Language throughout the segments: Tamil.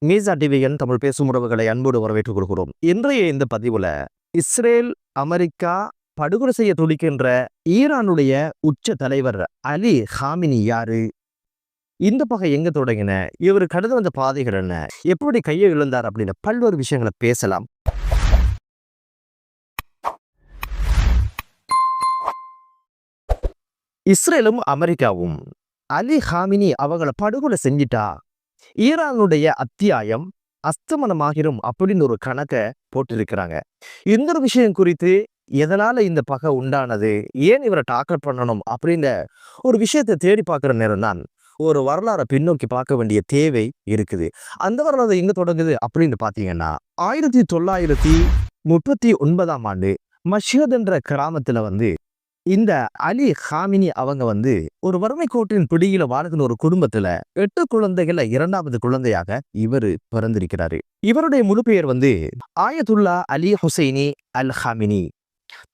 மீசா டிவியின் தமிழ் பேசும் உறவுகளை அன்போடு வரவேற்றுக் கொள்கிறோம். இன்றைய இந்த பதிவுல இஸ்ரேல் அமெரிக்கா படுகொலை செய்ய துடிக்கின்ற ஈரானுடைய உச்ச தலைவர் அலி ஹாமினி யாரு? இந்த பகை எங்க தொடங்கின? இவர் கடந்து வந்த பாதைகள் என்ன? எப்படி கையை இழந்தார்? அப்படின்னு பல்வேறு விஷயங்களை பேசலாம். இஸ்ரேலும் அமெரிக்காவும் அலி ஹாமினி அவங்களை படுகொலை செஞ்சிட்டா ஈரானுடைய அத்தியாயம் அஸ்தமனமாகிரும் அப்படின்னு ஒரு கணக்கை போட்டிருக்கிறாங்க. இந்த ஒரு விஷயம் குறித்து எதனால இந்த பகை உண்டானது, ஏன் இவரை டாக்கல் பண்ணணும் அப்படின்ற ஒரு விஷயத்தை தேடி பார்க்குற நேரம் தான் ஒரு வரலாறை பின்னோக்கி பார்க்க வேண்டிய தேவை இருக்குது. அந்த வரலாறு எங்க தொடங்குது அப்படின்னு பார்த்தீங்கன்னா 1939ஆம் ஆண்டு மஷ்ஹத் என்ற கிராமத்துல இந்த அலி ஹாமினி அவங்க ஒரு வறுமை கோட்டின் பிடியில வாழ்கிற ஒரு குடும்பத்துல 8 குழந்தைகள 2வது குழந்தையாக இவர் பிறந்திருக்கிறாரு. இவருடைய முழு பெயர் ஆயத்துல்லா அலி ஹுசைனி அல் ஹாமினி.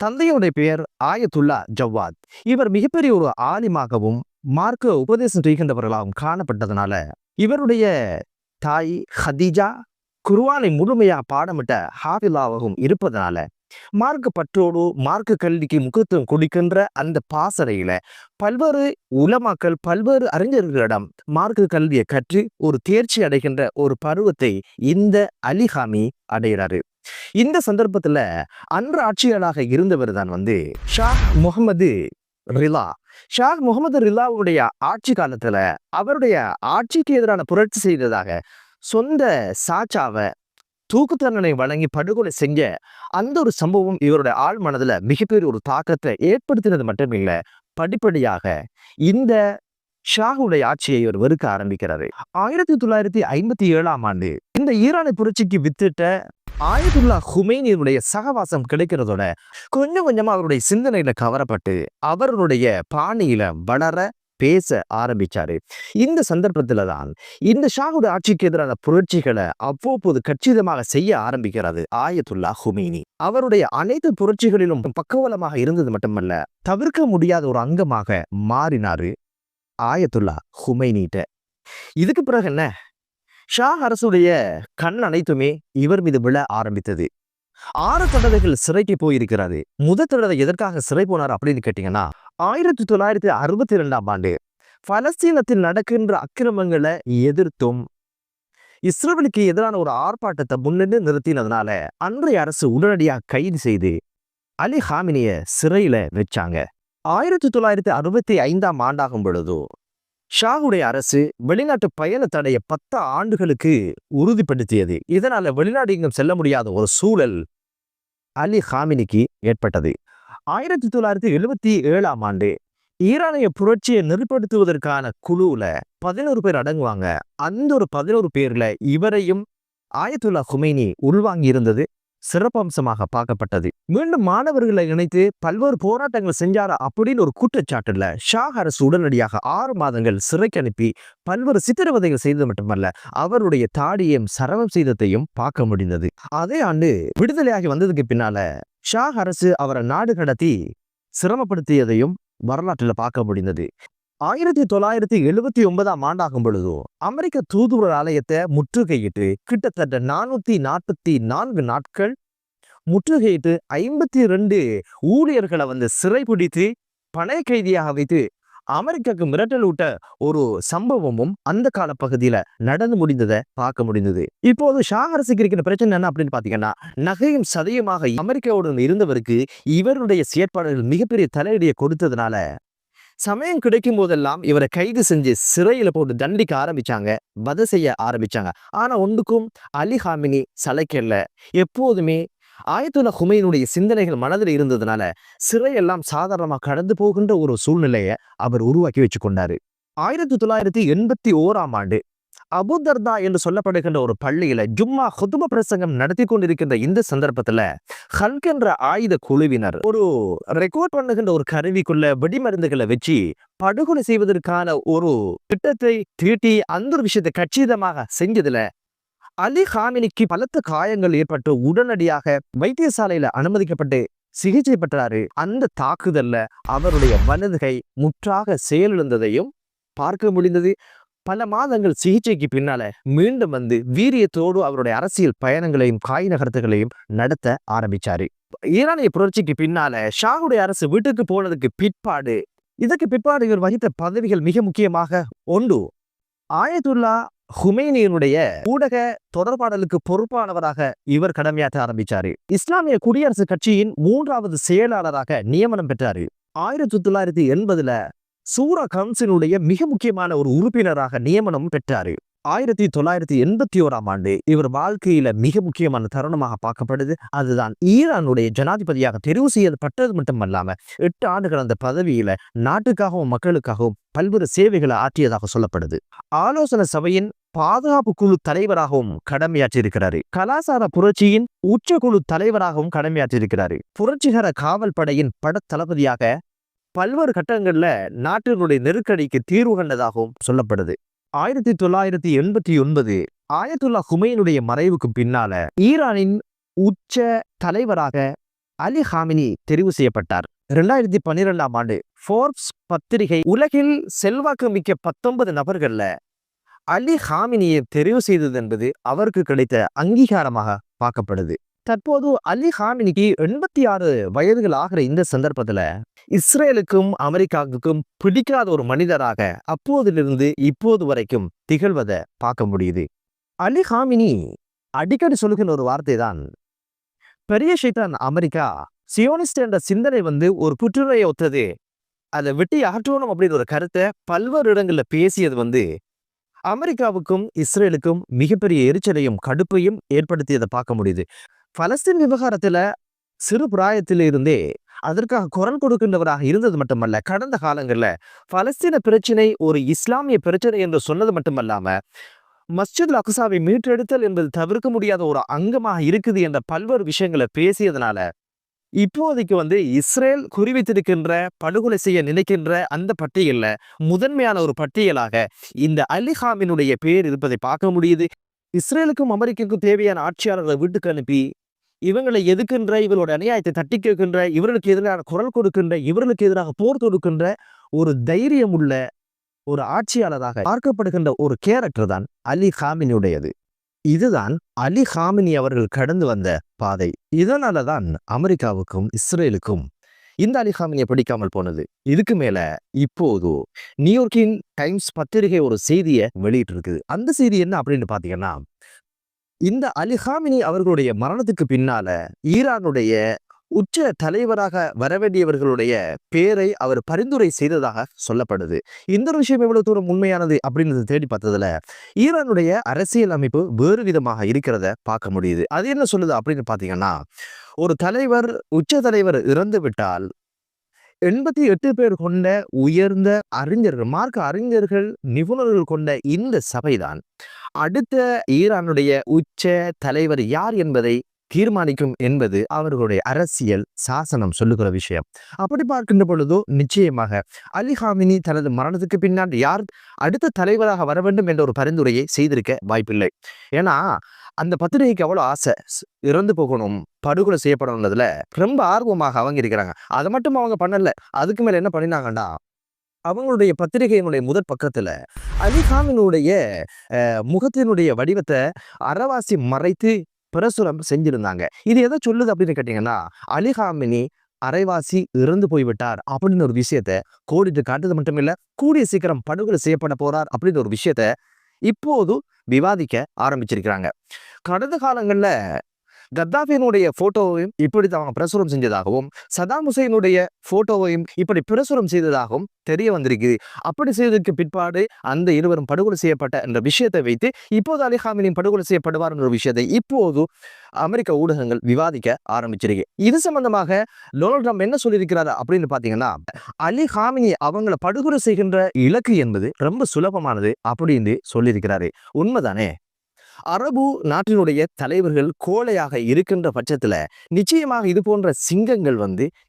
தந்தையுடைய பெயர் ஆயத்துல்லா ஜவாத். இவர் மிகப்பெரிய ஒரு ஆலிமாகவும் மார்க்க உபதேசம் செய்கின்றவர்களாகவும் காணப்பட்டதுனால இவருடைய தாய் ஹதீஜா குர்ஆனை முழுமையா பாடமிட்ட ஹாஃபிலாகவும் இருப்பதனால மார்க்க பற்றோடு மார்க்க கல்விக்கு முக்கியத்துவம் கொடுக்கின்ற அந்த பாசறையில பல்வேறு உலமாக்கள் பல்வேறு அறிஞர்களிடம் மார்க்க கல்வியை கற்று ஒரு தேர்ச்சி அடைகின்ற ஒரு பருவத்தை இந்த அலி ஹாமி அடைகிறாரு. இந்த சந்தர்ப்பத்துல அன்று ஆட்சியாளராக இருந்தவர் தான் ஷா முகமது ரிலா. ஷா முகமது ரிலாவுடைய ஆட்சி காலத்துல அவருடைய ஆட்சிக்கு எதிரான புரட்சி செய்ததாக சொந்த சாச்சாவை தூக்கு தண்டனை வழங்கி படுகொலை செஞ்ச அந்த ஒரு சம்பவம் இவருடைய ஆழ் மனதுல மிகப்பெரிய ஒரு தாக்கத்தை ஏற்படுத்தினது மட்டுமில்ல, படிப்படியாக இந்த ஷாஹுடைய ஆட்சியை இவர் வெறுக்க ஆரம்பிக்கிறாரு. 1957ஆம் ஆண்டு இந்த ஈரானை புரட்சிக்கு வித்திட்ட ஆயத்துல்லா ஹுமைனியுடைய சகவாசம் கிடைக்கிறதோட கொஞ்சம் கொஞ்சமா அவருடைய சிந்தனையில கவரப்பட்டு அவருடைய பாணியில வளர பேச ஆரம்பிச்சாரு. இந்த சந்தர்ப்பத்துல தான் இந்த ஷாஹுடைய ஆட்சிக்கு எதிரான புரட்சிகளை அவ்வப்போது கச்சிதமாக செய்ய ஆரம்பிக்கிறது ஆயத்துல்லா ஹுமைனி. அவருடைய அனைத்து புரட்சிகளிலும் பக்கவலமாக இருந்தது மட்டுமல்ல, தவிர்க்க முடியாத ஒரு அங்கமாக மாறினாரு ஆயத்துல்லா ஹுமைனிட்ட. இதுக்கு பிறகு என்ன, ஷா அரசுடைய கண் அனைத்துமே இவர் மீது விழ ஆரம்பித்தது. 6 தடவைகள் சிறைக்கு போயிருக்கிறாரு. முதல் தடவை எதற்காக சிறை போனார் அப்படின்னு கேட்டீங்கன்னா 1962ஆம் ஆண்டு பலஸ்தீனத்தில் நடக்கின்ற அக்கிரமங்களை எதிர்த்தும் இஸ்ரேலுக்கு எதிரான ஒரு ஆர்ப்பாட்டத்தை முன்னின்று நிறுத்தினதுனால அன்றைய அரசு உடனடியாக கைது செய்து அலி ஹாமினிய சிறையில வச்சாங்க. 1965ஆம் ஆண்டாகும் பொழுதோ ஷாஹுடைய அரசு வெளிநாட்டு பயண தடையை 10 ஆண்டுகளுக்கு உறுதிப்படுத்தியது. இதனால வெளிநாடு எங்கும் செல்ல முடியாத ஒரு சூழல் அலி ஹாமினிக்கு ஏற்பட்டது. 1977ஆம் ஆண்டு ஈரானிய புரட்சியை நெறிப்படுத்துவதற்கான குழுவுல 11 பேர் அடங்குவாங்க. அந்த ஒரு 11 பேர்ல இவரையும் ஆயத்துல்லா ஹுமைனி உள்வாங்கி இருந்தது சிறப்பம்சமாக பார்க்கப்பட்டது. மீண்டும் மாணவர்களை இணைத்து பல்வேறு போராட்டங்கள் செஞ்சாரா அப்படின்னு ஒரு குற்றச்சாட்டுல ஷா அரசு உடனடியாக 6 மாதங்கள் சிறைக்கு அனுப்பி பல்வேறு சித்திரவதைகள் செய்தது மட்டுமல்ல, அவருடைய தாடியையும் சரவம் செய்ததையும் பார்க்க முடிந்தது. அதே ஆண்டு விடுதலையாகி வந்ததுக்கு பின்னால ஷா அரசு அவரை நாடு கடத்தி சிரமப்படுத்தியதையும் வரலாற்றில் பார்க்க முடிந்தது. 1979ஆம் ஆண்டாகும் பொழுதோ அமெரிக்க தூதுவர் ஆலயத்தை முற்றுகையிட்டு கிட்டத்தட்ட 444 நாட்கள் முற்றுகையிட்டு 52 ஊழியர்களை சிறைபிடித்து பணை கைதியாக வைத்து அமெரிக்காவுக்கு மிரட்டல் விட்ட ஒரு சம்பவமும் அந்த கால பகுதியில நடந்து முடிந்ததை பார்க்க முடிந்தது. இப்போது ஷா அரசுக்கு இருக்கிற பிரச்சனை என்ன அப்படின்னு பாத்தீங்கன்னா, நகையும் சதையுமாக அமெரிக்காவுடன் இருந்தவருக்கு இவருடைய செயற்பாடுகள் மிகப்பெரிய தலையடியை கொடுத்ததுனால சமயம் கிடைக்கும் போதெல்லாம் இவரை கைது செஞ்சு சிறையில போட்டு தண்டிக்க ஆரம்பிச்சாங்க, வதை செய்ய ஆரம்பிச்சாங்க. ஆனா ஒன்றுக்கும் அலி ஹாமினி சளைக்கல. எப்போதுமே ஆயத்துல்லா ஹுமைனுடைய சிந்தனைகள் மனதில் இருந்ததுனால சிறையெல்லாம் சாதாரணமாக கடந்து போகின்ற ஒரு சூழ்நிலையை அவர் உருவாக்கி வச்சு கொண்டாரு. 1981ஆம் ஆண்டு அபுதர்தா என்று சொல்லப்படுகின்ற ஒரு பள்ளியில ஜும்மா ஹுதுப பிரசங்கம் நடத்தி கொண்டிருக்கின்ற இந்த சந்தர்ப்பத்துல ஹல்க் என்ற ஆயுத குழுவினர் ஒரு ரெக்கார்ட் பண்ணுகின்ற ஒரு கருவிக்குள்ள வெடிமருந்துகளை வச்சு படுகொலை செய்வதற்கான ஒரு திட்டத்தை தீட்டி அந்த ஒரு விஷயத்தை கச்சிதமாக செஞ்சதுல அலி ஹாமினிக்கு பலத்த காயங்கள் ஏற்பட்டு உடனடியாக வைத்தியசாலையில அனுமதிக்கப்பட்டு சிகிச்சை பெற்றாரு. அந்த தாக்குதல்ல அவருடைய வலது கை முற்றாக செயலிழந்ததையும் பார்க்க முடிந்தது. பல மாதங்கள் சிகிச்சைக்கு பின்னால மீண்டும் வந்து வீரியத்தோடு அவருடைய அரசியல் பயணங்களையும் காய் நகர்த்துகளையும் நடத்த ஆரம்பிச்சாரு. ஈரானிய புரட்சிக்கு பின்னால ஷாவுடைய அரசு வீட்டுக்கு போனதுக்கு பிற்பாடு இவர் வகித்த பதவிகள் மிக முக்கியமாக ஒன்று, ஆயத்துல்லா ஹுமைனியினுடைய ஊடக தொடர்பாடலுக்கு பொறுப்பானவராக இவர் கடமையாற்ற ஆரம்பிச்சாரு. இஸ்லாமிய குடியரசு கட்சியின் 3வது செயலாளராக நியமனம் பெற்றாரு. 1980 சூரா கவுன்சிலுடைய மிக முக்கியமான ஒரு உறுப்பினராக நியமனம் பெற்றாரு. 1981 இவர் வாழ்க்கையில மிக முக்கியமான தருணமாக பார்க்கப்படுது. அதுதான் ஈரானுடைய ஜனாதிபதியாக தெரிவு செய்யப்பட்டது மட்டுமல்லாம 8 ஆண்டுகள் அந்த பதவியில நாட்டுக்காகவும் மக்களுக்காகவும் பல்வேறு சேவைகளை ஆற்றியதாக சொல்லப்படுது. ஆலோசனை சபையின் பாதுகாப்பு குழு தலைவராகவும் கடமையாற்றியிருக்கிறாரு. கலாசார புரட்சியின் உச்சக்குழு தலைவராகவும் கடமையாற்றியிருக்கிறாரு. புரட்சிகர காவல் படையின் பட தளபதியாக பல்வேறு கட்டங்கள்ல நாட்டினுடைய நெருக்கடிக்கு தீர்வு கண்டதாகவும் சொல்லப்படுது. 1989 ஆயத்துல்லா ஹுமைனுடைய மறைவுக்கு பின்னால ஈரானின் உச்ச தலைவராக அலி ஹாமினி தெரிவு செய்யப்பட்டார். 2012 ஃபோர்ப்ஸ் பத்திரிகை உலகில் செல்வாக்கு மிக்க 19 நபர்கள்ல அலி ஹாமினியை தெரிவு செய்தது என்பது அவருக்கு கிடைத்த அங்கீகாரமாக பார்க்கப்படுது. தற்போது அலி ஹாமினிக்கு 86 வயதுகள் ஆகிற இந்த சந்தர்ப்பத்துல இஸ்ரேலுக்கும் அமெரிக்காவுக்கும் பிடிக்காத ஒரு மனிதராக அப்போதிலிருந்து இப்போது வரைக்கும் திகழ்வதை பார்க்க முடியுது. அலி ஹாமினி அடிக்கடி சொல்லுகிற ஒரு வார்த்தை தான், பெரிய ஷைத்தான் அமெரிக்கா, சியோனிஸ்ட் என்ற சிந்தனை ஒரு புற்றுநோயை ஒத்தது, அதை வெட்டி அகற்றணும் அப்படின்னு ஒரு கருத்தை பல்வேறு இடங்கள்ல பேசியது அமெரிக்காவுக்கும் இஸ்ரேலுக்கும் மிகப்பெரிய எரிச்சலையும் கடுப்பையும் ஏற்படுத்தியதை பார்க்க முடியுது. பலஸ்தீன் விவகாரத்துல சிறு பிராயத்திலிருந்தே அதற்காக குரல் கொடுக்கின்றவராக இருந்தது மட்டுமல்ல, கடந்த காலங்கள்ல பலஸ்தீன பிரச்சனை ஒரு இஸ்லாமிய பிரச்சனை என்று சொன்னது மட்டுமல்லாம மஸ்ஜித் அக்ஸாவை மீட்டெடுத்தல் என்பது தவிர்க்க முடியாத ஒரு அங்கமாக இருக்குது என்ற பல்வேறு விஷயங்களை பேசியதுனால இப்போதைக்கு இஸ்ரேல் குறிவைத்திருக்கின்ற படுகொலை செய்ய நினைக்கின்ற அந்த பட்டியல்ல முதன்மையான ஒரு பட்டியலாக இந்த அலி ஹாமினுடைய பேர் இருப்பதை பார்க்க முடியுது. இஸ்ரேலுக்கும் அமெரிக்காவுக்கும் தேவையான ஆட்சியாளர்களை வீட்டுக்கு அனுப்பி இவங்களை எதுக்கின்ற, இவர்களோட அநியாயத்தை தட்டி கேட்கின்ற, இவர்களுக்கு எதிராக குரல் கொடுக்கின்ற, இவர்களுக்கு எதிராக போர் தொடுக்கின்ற ஒரு தைரியம் உள்ள ஒரு ஆட்சியாளராக பார்க்கப்படுகின்ற ஒரு கேரக்டர் தான் அலி ஹாமினியுடையது. இதுதான் அலி ஹாமினி அவர்கள் கடந்து வந்த பாதை. இதனாலதான் அமெரிக்காவுக்கும் இஸ்ரேலுக்கும் இந்த அலி ஹாமினியை பிடிக்காமல் போனது. இதுக்கு மேல இப்போது நியூயார்க்கின் டைம்ஸ் பத்திரிகை ஒரு செய்தியை வெளியிட்டு இருக்குது. அந்த செய்தி என்ன அப்படின்னு பாத்தீங்கன்னா, இந்த அலி ஹாமினி அவர்களுடைய மரணத்துக்கு பின்னால ஈரானுடைய உச்ச தலைவராக வரவேண்டியவர்களுடைய பேரை அவர் பரிந்துரை செய்ததாக சொல்லப்படுது. இந்த ஒரு விஷயம் எவ்வளவு தூரம் உண்மையானது அப்படின்னு தேடி பார்த்ததுல ஈரானுடைய அரசியல் அமைப்பு வேறு விதமாக இருக்கிறத பார்க்க முடியுது. அது என்ன சொல்லுது அப்படின்னு பாத்தீங்கன்னா, ஒரு தலைவர், உச்ச தலைவர் இறந்து விட்டால் 88 பேர் கொண்ட உயர்ந்த அறிஞர்கள், மார்க்க அறிஞர்கள், நிபுணர்கள் கொண்ட இந்த சபைதான் அடுத்த ஈரானுடைய உச்ச தலைவர் யார் என்பதை தீர்மானிக்கும் என்பது அவர்களுடைய அரசியல் சாசனம் சொல்லுகிற விஷயம். அப்படி பார்க்கின்ற பொழுதோ நிச்சயமாக அலி ஹாமினி தனது மரணத்துக்கு பின்னால் யார் அடுத்த தலைவராக வர வேண்டும் என்ற ஒரு பரிந்துரையை செய்திருக்க வாய்ப்பில்லை. ஏன்னா அந்த பத்திரிகைக்கு அவ்வளோ ஆசை, இறந்து போகணும், படுகொலை செய்யப்படணுன்றதுல ரொம்ப ஆர்வமாக அவங்க இருக்கிறாங்க. அதை மட்டும் அவங்க பண்ணல, அதுக்கு மேல என்ன பண்ணினாங்கன்னா, அவங்களுடைய பத்திரிகையினுடைய முதற் பக்கத்துல அலி ஹாமினுடைய முகத்தினுடைய வடிவத்தை அறவாசி மறைத்து பிரசுரம் செஞ்சிருந்தாங்க. இது எதை சொல்லுது அப்படின்னு கேட்டீங்கன்னா, அலி ஹாமினி அரைவாசி இறந்து போய்விட்டார் அப்படின்னு ஒரு விஷயத்த கோடிட்டு காட்டுறது மட்டும் இல்ல, கூடிய சீக்கிரம் படுகொலை செய்யப்பட போறார் அப்படின்னு ஒரு விஷயத்த இப்போது விவாதிக்க ஆரம்பிச்சிருக்கிறாங்க. கடந்த காலங்கள்ல கத்தாஃபியினுடைய போட்டோவையும் இப்படி அவங்க பிரசுரம் செஞ்சதாகவும், சதாம் ஹுசைனுடைய போட்டோவையும் இப்படி பிரசுரம் செய்ததாகவும் தெரிய வந்திருக்குது. அப்படி செய்ததற்கு பிற்பாடு அந்த இருவரும் படுகொலை செய்யப்பட்ட என்ற விஷயத்தை வைத்து இப்போது அலி ஹாமினி படுகொலை செய்யப்படுவார் என்ற விஷயத்தை இப்போது அமெரிக்க ஊடகங்கள் விவாதிக்க ஆரம்பிச்சிருக்கு. இது சம்பந்தமாக டொனால்ட் ட்ரம்ப் என்ன சொல்லியிருக்கிறாரு அப்படின்னு பாத்தீங்கன்னா, அலி ஹாமினி அவங்களை படுகொலை செய்கின்ற இலக்கு என்பது ரொம்ப சுலபமானது அப்படின்னு சொல்லியிருக்கிறாரு. உண்மைதானே? அரபு நாட்டினுடைய தலைவர்கள் கோழையாக இருக்கின்ற பட்சத்துல நிச்சயமாக இது போன்ற சிங்கங்கள்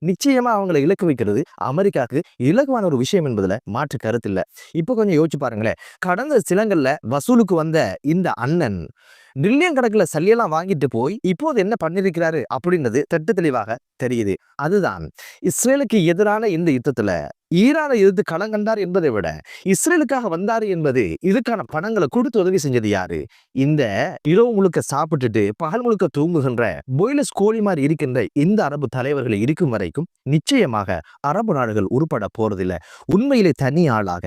நிச்சயமா அவங்களை இலக்கு வைக்கிறது அமெரிக்காவுக்கு இலகுவான ஒரு விஷயம் என்பதுல மாற்று கருத்து இல்லை. இப்ப கொஞ்சம் யோசிச்சு பாருங்களேன், கடந்த சிலங்கள்ல வசூலுக்கு வந்த இந்த அண்ணன் மில்லியன் கணக்கில் சல்லியெல்லாம் வாங்கிட்டு போய் இப்போது என்ன பண்ணிருக்கிறாரு அப்படின்றது திட்ட தெளிவாக தெரியுது. அதுதான் இஸ்ரேலுக்கு எதிரான இந்த யுத்தத்துல ஈரானை எதிர்த்து களம் கண்டார் என்பதை விட இஸ்ரேலுக்காக வந்தாரு என்பது இதுக்கான பணங்களை கொடுத்து உதவி செஞ்சது யாரு? இந்த இரவு முழுக்க சாப்பிட்டுட்டு பகல் முழுக்க தூங்குகின்ற பொய்லஸ் கோழி மாதிரி இருக்கின்ற இந்த அரபு தலைவர்கள் இருக்கும் வரைக்கும் நிச்சயமாக அரபு நாடுகள் உருப்பட போறதில்லை. உண்மையிலே தனி ஆளாக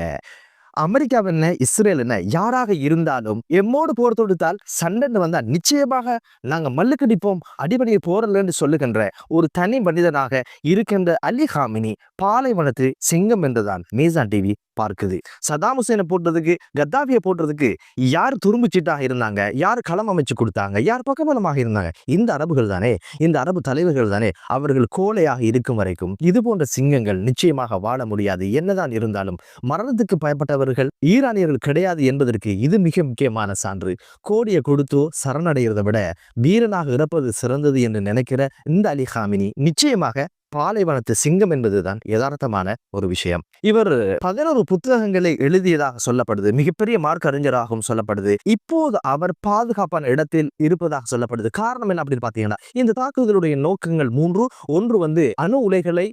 அமெரிக்கா என்ன இஸ்ரேல் என்ன யாராக இருந்தாலும் எம்மோடு போர் தொடுத்தால் சண்டைன்னு வந்தால் நிச்சயமாக நாங்கள் மல்லுக்கடிப்போம் அடிபடியை போறலன்னு சொல்லுகின்ற ஒரு தனி மனிதனாக இருக்கின்ற அலி ஹாமினி பாலைவனத்து சிங்கம் என்றுதான் மீசான் டிவி பார்க்குது. சதாம் ஹுசேனை போட்டதுக்கு கத்தாபியை போட்டதுக்கு யார் துரும்புச்சீட்டாக இருந்தாங்க, யார் களம் அமைச்சு கொடுத்தாங்க, யார் பக்கபலமாக இருந்தாங்க? இந்த அரபுகள் தானே, இந்த அரபு தலைவர்கள் தானே. அவர்கள் கோழையாக இருக்கும் வரைக்கும் இது போன்ற சிங்கங்கள் நிச்சயமாக வாழ முடியாது. என்னதான் இருந்தாலும் மரணத்துக்கு பயப்பட்டவர்கள் ஈரானியர்கள் கிடையாது என்பதற்கு இது மிக முக்கியமான சான்று. கோடியை கொடுத்தோ சரணடைகிறதை விட வீரனாக இறப்பது சிறந்தது என்று நினைக்கிற இந்த அலி ஹாமினி நிச்சயமாக பாலைவனத்து சிங்கம் என்பதுதான் யதார்த்தமான ஒரு விஷயம். இவர் 11 புத்தகங்களை எழுதியதாக சொல்லப்படுது. மிகப்பெரிய மார்க் அறிஞராகவும் சொல்லப்படுது. இப்போது அவர் பாதுகாப்பான இடத்தில் இருப்பதாக சொல்லப்படுது. காரணம் என்ன அப்படின்னு பாத்தீங்கன்னா, இந்த தாக்குதலுடைய நோக்கங்கள் 3. ஒன்று அணு உலைகளை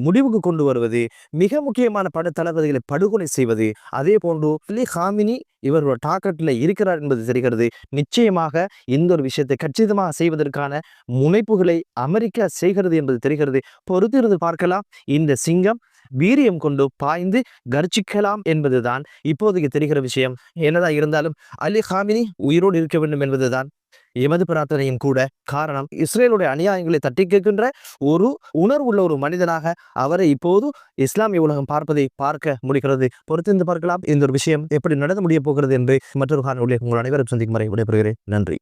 முடிவுக்கு கொண்டு வருவது, மிக முக்கியமான பட தளபதிகளை படுகொலை செய்வது. அதே போன்று அலி ஹாமினி இவரோட டார்கெட்ல இருக்கிறார் என்பது தெரிகிறது. நிச்சயமாக இந்த ஒரு விஷயத்தை கச்சிதமாக செய்வதற்கான முனைப்புகளை அமெரிக்கா செய்கிறது என்பது தெரிகிறது. பொறுத்திருந்து பார்க்கலாம். இந்த சிங்கம் வீரியம் கொண்டு பாய்ந்து கர்ஜிக்கலாம் என்பதுதான் இப்போதைக்கு தெரிகிற விஷயம். என்னதான் இருந்தாலும் அலி ஹாமினி உயிரோடு இருக்க வேண்டும் என்பதுதான் எமது பிரார்த்தனையும் கூட. காரணம், இஸ்ரேலுடைய அநியாயங்களை தட்டி கேட்கின்ற ஒரு உணர்வுள்ள ஒரு மனிதனாக அவரை இப்போது இஸ்லாமிய உலகம் பார்க்க முடிகிறது. பொறுத்திருந்து பார்க்கலாம் இந்த ஒரு விஷயம் எப்படி நடந்து முடிய போகிறது என்று. மற்றொரு காணொளியை உங்கள் அனைவரும் சந்திக்கும் வரை விடைபெறுகிறேன். நன்றி.